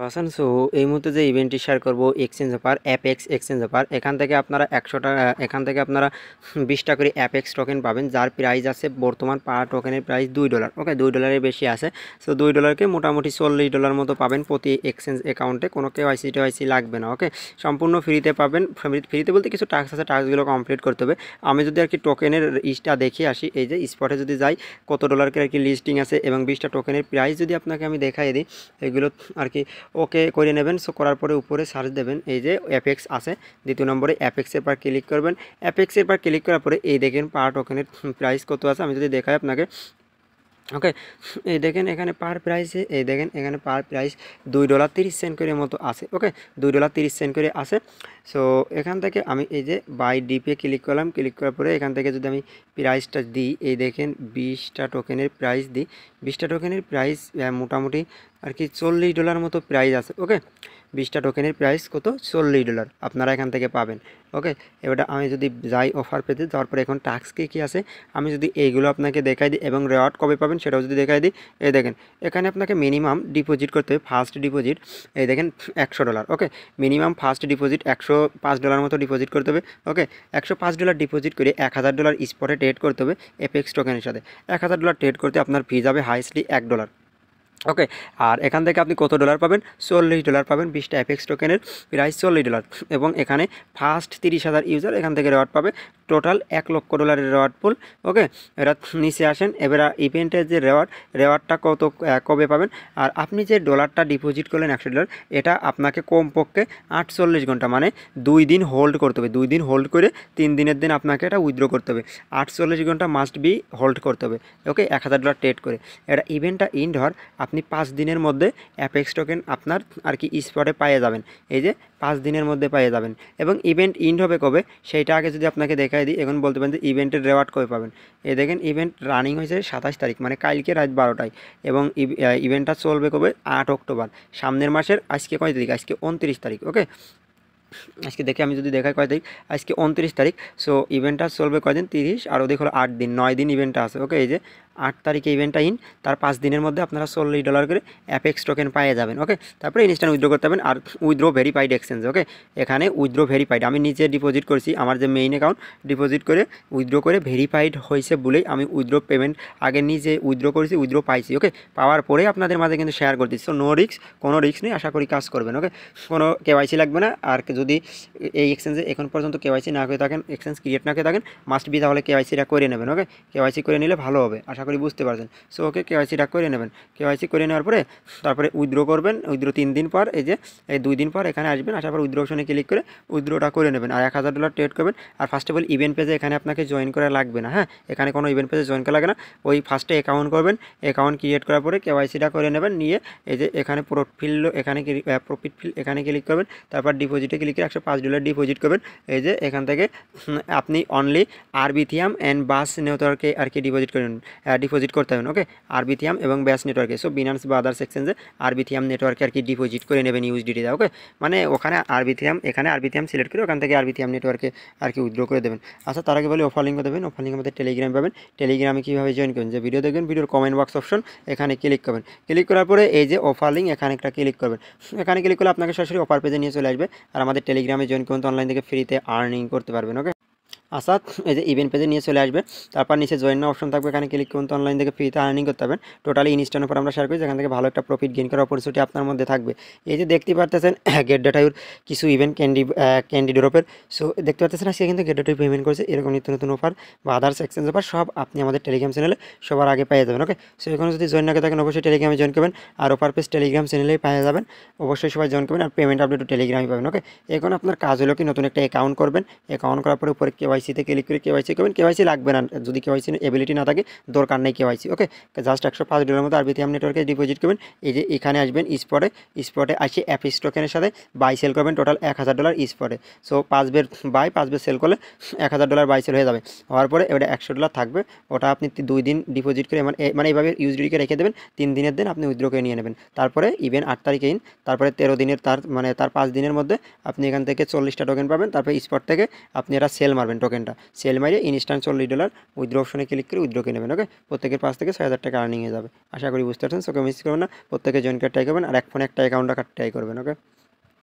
আছেন। সো এই মুহূর্তে যে ইভেন্টটি শেয়ার করব exchange offer apex exchange offer, এখান থেকে আপনারা 100 টাকা, এখান থেকে আপনারা 20টা করে অ্যাপেক্স টোকেন পাবেন, যার প্রাইস আছে বর্তমান পার টোকেনের প্রাইস $2। ওকে, $2 বেশি আছে। সো $2কে মোটামুটি $40 মতো পাবেন প্রতি এক্সচেঞ্জ অ্যাকাউন্টে। কোনো কেওয়াইসি লাগবে না। ওকে, সম্পূর্ণ ফ্রিতে পাবেন। ফ্রিতে বলতে কিছু টাস্ক আছে, টাস্কগুলো কমপ্লিট করতে হবে। আমি যদি আর কি টোকেনের ইসটা দেখে আসি, এই যে স্পটে যদি যাই কত ডলারকে আর কি লিস্টিং আছে এবং 20টা টোকেনের প্রাইস যদি আপনাকে আমি দেখাই দিই, এগুলো আর কি ওকে করে নেবেন। সো করার পরে উপরে সার্চ দেবেন, এই যে অ্যাপেক্স আছে, দ্বিতীয় নম্বরে অ্যাপেক্সের পর ক্লিক করবেন। অ্যাপেক্সের পর ক্লিক করার পরে এই দেখেন পার টোকেনের প্রাইস কত আছে। আমি যদি দেখাই আপনাকে, ওকে, এই দেখেন এখানে পার প্রাইসে, এই দেখেন এখানে পার প্রাইস $2.30 করে মতো আছে। ওকে, $2.30 করে আছে। সো এখান থেকে আমি এই যে বাই ডিপে ক্লিক করলাম। ক্লিক করার পরে এখান থেকে যদি আমি প্রাইসটা দিই, এই দেখেন 20টা টোকেনের প্রাইস দিই, 20টা টোকেনের প্রাইস মোটামুটি আর কি $40 মতো প্রাইস আছে। ওকে, 20টা টোকেনের প্রাইস কত? $40 আপনারা এখান থেকে পাবেন। ওকে, এবার আমি যদি যাই অফার পেতে, যাওয়ার পরে এখন টাস্ক কী আছে আমি যদি এইগুলো আপনাকে দেখাই দিই এবং রেওয়ার্ড কবে পাবেন সেটাও যদি দেখাই দিই, এই দেখেন এখানে আপনাকে মিনিমাম ডিপোজিট করতে হবে। ফার্স্ট ডিপোজিট এই দেখেন $100। ওকে, মিনিমাম ফার্স্ট ডিপোজিট $105 মতো ডিপোজিট করতে হবে। ওকে, $105 ডিপোজিট করে $1000 স্পটে ট্রেড করতে হবে এপেক্স টোকেনের সাথে। $1000 ট্রেড করতে আপনার ফি যাবে হাইস্টলি $1। ওকে, আর এখান থেকে আপনি কত ডলার পাবেন? $40 পাবেন। 20টা অ্যাপেক্স টোকেনের প্রাইস $40 এবং এখানে ফার্স্ট 30,000 ইউজার এখান থেকে রেওয়ার্ড পাবে। টোটাল $1,00,000 রেওয়ার্ড পুল। ওকে, এরা নিচে আসেন। এবার ইভেন্টের যে রেওয়ার্ডটা কত কবে পাবেন, আর আপনি যে ডলারটা ডিপোজিট করলেন $100, এটা আপনাকে কমপক্ষে 48 ঘন্টা মানে 2 দিন হোল্ড করতে হবে। 2 দিন হোল্ড করে 3 দিনের দিন আপনাকে এটা উইথড্র করতে হবে। 48 ঘন্টা মাস্ট বি হোল্ড করতে হবে। ওকে, $1000 ট্রেড করে এটা ইভেন্টটা ইন্ড হওয়ার আপনি 5 দিনের মধ্যে অ্যাপেক্স টোকেন আপনার আর কি স্পটে পেয়ে যাবেন। এই যে 5 দিনের মধ্যে পেয়ে যাবেন। এবং ইভেন্ট ইন্ড হবে কবে সেইটা আগে যদি আপনাকে দেখাই দিই, এখন বলতে পারেন যে ইভেন্টের রেওয়ার্ড কবে পাবেন। এই দেখেন ইভেন্ট রানিং হয়েছে 27 তারিখ মানে কালকে রাত 12টায় এবং ইভেন্টটা চলবে কবে? 8 অক্টোবর সামনের মাসের। আজকে কয় তারিখ? আজকে 29 তারিখ। ওকে, আজকে দেখে আমি যদি দেখাই কয় তারিখ, আজকে 29 তারিখ। সো ইভেন্টটা চলবে কয়দিন? 30 আর ওদিক হলো 8 দিন, 9 দিন ইভেন্টটা আছে। ওকে, এই যে 8 তারিখে ইভেন্টটা ইন, তার 5 দিনের মধ্যে আপনারা $40 করে অ্যাপেক্স টোকেন পেয়ে যাবেন। ওকে, তারপরে ইনস্ট্যান্ট উইথড্র করতে পারবেন। আর উইথড্র ভেরিফাইড এক্সচেঞ্জ। ওকে, এখানে উইথড্র ভেরিফাইড, আমি নিজে ডিপোজিট করছি আমার যে মেইন অ্যাকাউন্ট, ডিপোজিট করে উইথড্র করে ভেরিফাইড হয়েছে বলেই আমি উইথড্র পেমেন্ট আগে নিজে উইথড্র করেছি, উইথড্র পাইছি। ওকে, পাওয়ার পরে আপনাদের মাঝে কিন্তু শেয়ার করে দিচ্ছি। সো নো রিস্ক, কোনো রিস্ক নেই, আশা করি কাজ করবেন। ওকে, কোনো কেওয়াইসি লাগবে না। আর যদি এই এক্সচেঞ্জে এখন পর্যন্ত কেওয়াইসি না করে থাকেন, এক্সচেঞ্জ ক্রিয়েট না করে থাকেন, মাস্ট বি তাহলে কেওয়াইসিটা করে নেবেন। ওকে, কেওয়াইসি করে নিলে ভালো হবে, আশা করি বুঝতে পারছেন। সো ওকে, কেওয়াইসিটা করে নেবেন। কেওয়াইসি করে নেওয়ার পরে তারপরে উইথড্র করবেন। উইথড্র 3 দিন পর, এই যে এই 2 দিন পর এখানে আসবেন, আসার পর উইথড্র অপশনে ক্লিক করে উইথড্রটা করে নেবেন আর $1000 ট্রেড করবেন। আর ফার্স্ট অফ অল ইভেন্ট পেজে এখানে আপনাকে জয়েন করা লাগবে না। হ্যাঁ, এখানে কোনো ইভেন্ট পেজে জয়েন করা লাগে না। ওই ফার্স্টে অ্যাকাউন্ট করবেন, অ্যাকাউন্ট ক্রিয়েট করার পরে কেওয়াইসিটা করে নেবেন। নিয়ে এই যে এখানে প্রফিল, এখানে প্রফিট ফিল এখানে ক্লিক করবেন। তারপর ডিপোজিটে ক্লিক করে $105 ডিপোজিট করবেন। এই যে এখান থেকে আপনি অনলি আরবিথিয়াম অ্যান্ড বাস নেটওয়ার্কে আর কি ডিপোজিট করতে হবেন। ওকে, আরবিথিয়াম এবং ব্যাস নেটওয়ার্কে। সো বিনান্স বা আদার্স এক্সচেঞ্জে আরবিথিয়াম নেটওয়ার্কে আর কি ডিপোজিট করে নেবেন ইউএসডিটি। ওকে, মানে ওখানে আরবিথিয়াম, এখানে আরবিথিয়াম সিলেক্ট করে ওখান থেকে আরবিথিয়াম নেটওয়ার্কে আর কি উইথড্র করে দেবেন। আচ্ছা, তার আগে বলে অফার লিঙ্ক দেবেন। অফার লিঙ্ক আমাদের টেলিগ্রাম পাবেন। টেলিগ্রামে কীভাবে জয়েন করবেন, যে ভিডিও দেখবেন ভিডিওর কমেন্ট বক্স অপশন, এখানে ক্লিক করবেন। ক্লিক করার পরে এই যে অফার লিঙ্ক, এখানে একটা ক্লিক করবেন। এখানে ক্লিক করলে আপনাকে সরাসরি অফার পেজে নিয়ে চলে আসবে। আর আমাদের টেলিগ্রামে জয়েন করুন, তো অনলাইন থেকে ফ্রিতে আর্নিং করতে পারবেন। ওকে, আচ্ছা, এই যে ইভেন্ট পেজে নিয়ে চলে আসবে। তারপর নিচে জয়েন অপশন থাকবে, এখানে ক্লিক করুন, তো অনলাইন থেকে ফ্রিতে আর্নিং করতে পারবেন। টোটালি ইনস্ট্যান্ট উপর আমরা শেয়ার করি, যেখান থেকে ভালো একটা প্রফিট গেইন করার অপরচুনিটি আপনার মধ্যে থাকবে। এই যে দেখতে পারতেছেন গেট ডেটার কিছু ইভেন্ট ক্যান্ডি ড্রপের। সো দেখতে পাচ্ছেন আজকে কিন্তু গেট ডেটার পেমেন্ট করেছে। এরকম নিত্য নতুন অফার বা আদার্স এক্সচেঞ্জ অফার সব আপনি আমাদের টেলিগ্রাম চ্যানেলে সবার আগে পেয়ে যাবেন। ওকে, সো এখানে যদি জয়েন না করে থাকেন অবশ্যই টেলিগ্রামে জয়েন করবেন। আর অফার পেজ টেলিগ্রাম চ্যানেলেই পেয়ে যাবেন, অবশ্যই সবাই জয়েন করবেন। আর পেমেন্ট আপডেট টেলিগ্রামে পাবেন। ওকে, এখন আপনার কাজ হলো কি, নতুন একটা অ্যাকাউন্ট করবেন। অ্যাকাউন্ট করার পরে উপরে কেওয়াইসিতে ক্লিক করে কেওয়াইসি করবেন। কেওয়াইসি লাগবে না, যদি কেওয়াইসি এবিলিটি না থাকে দরকার নেই কেওয়াইসি। ওকে, জাস্ট $105 মতো আরবিথিয়াম নেটওয়ার্কে ডিপোজিট করবেন। এই যে এখানে আসবেন স্পটে আসি অ্যাপেক্স টোকেনের সাথে বাই সেল করবেন টোটাল $1000 স্পটে। সো 5 বের বাই 5 বের সেল করলে $1000 বাই সেল হয়ে যাবে। হওয়ার পরে এবারে $100 থাকবে, ওটা আপনি 2 দিন ডিপোজিট করে মানে এইভাবে ইউএসডিকে রেখে দেবেন। 3 দিনের দিন আপনি উইথড্র করে নিয়ে নেবেন। তারপরে ইভেন্ট 8 তারিখে ইন, তারপরে 13 দিনের তার 5 দিনের মধ্যে আপনি এখান থেকে 40টা টোকেন পাবেন। তারপরে স্পট থেকে আপনি এটা সেল মারবেন। মারবেন টোকেনটা, সেল মারিয়ে ইনস্ট্যান্ট $40 উইথড্র অপশনে ক্লিক করে উইথড্র করে নেবেন। ওকে, প্রত্যেকের 5 থেকে 6,000 টাকা আর্নিং হয়ে যাবে। আশা করি বুঝতে পারছেন। ওকে, মিস করবেন না, প্রত্যেকে জয়েন করে ট্রাই করবেন আর এক ফোনে একটা অ্যাকাউন্ট রাখার ট্রাই করবেন। ওকে।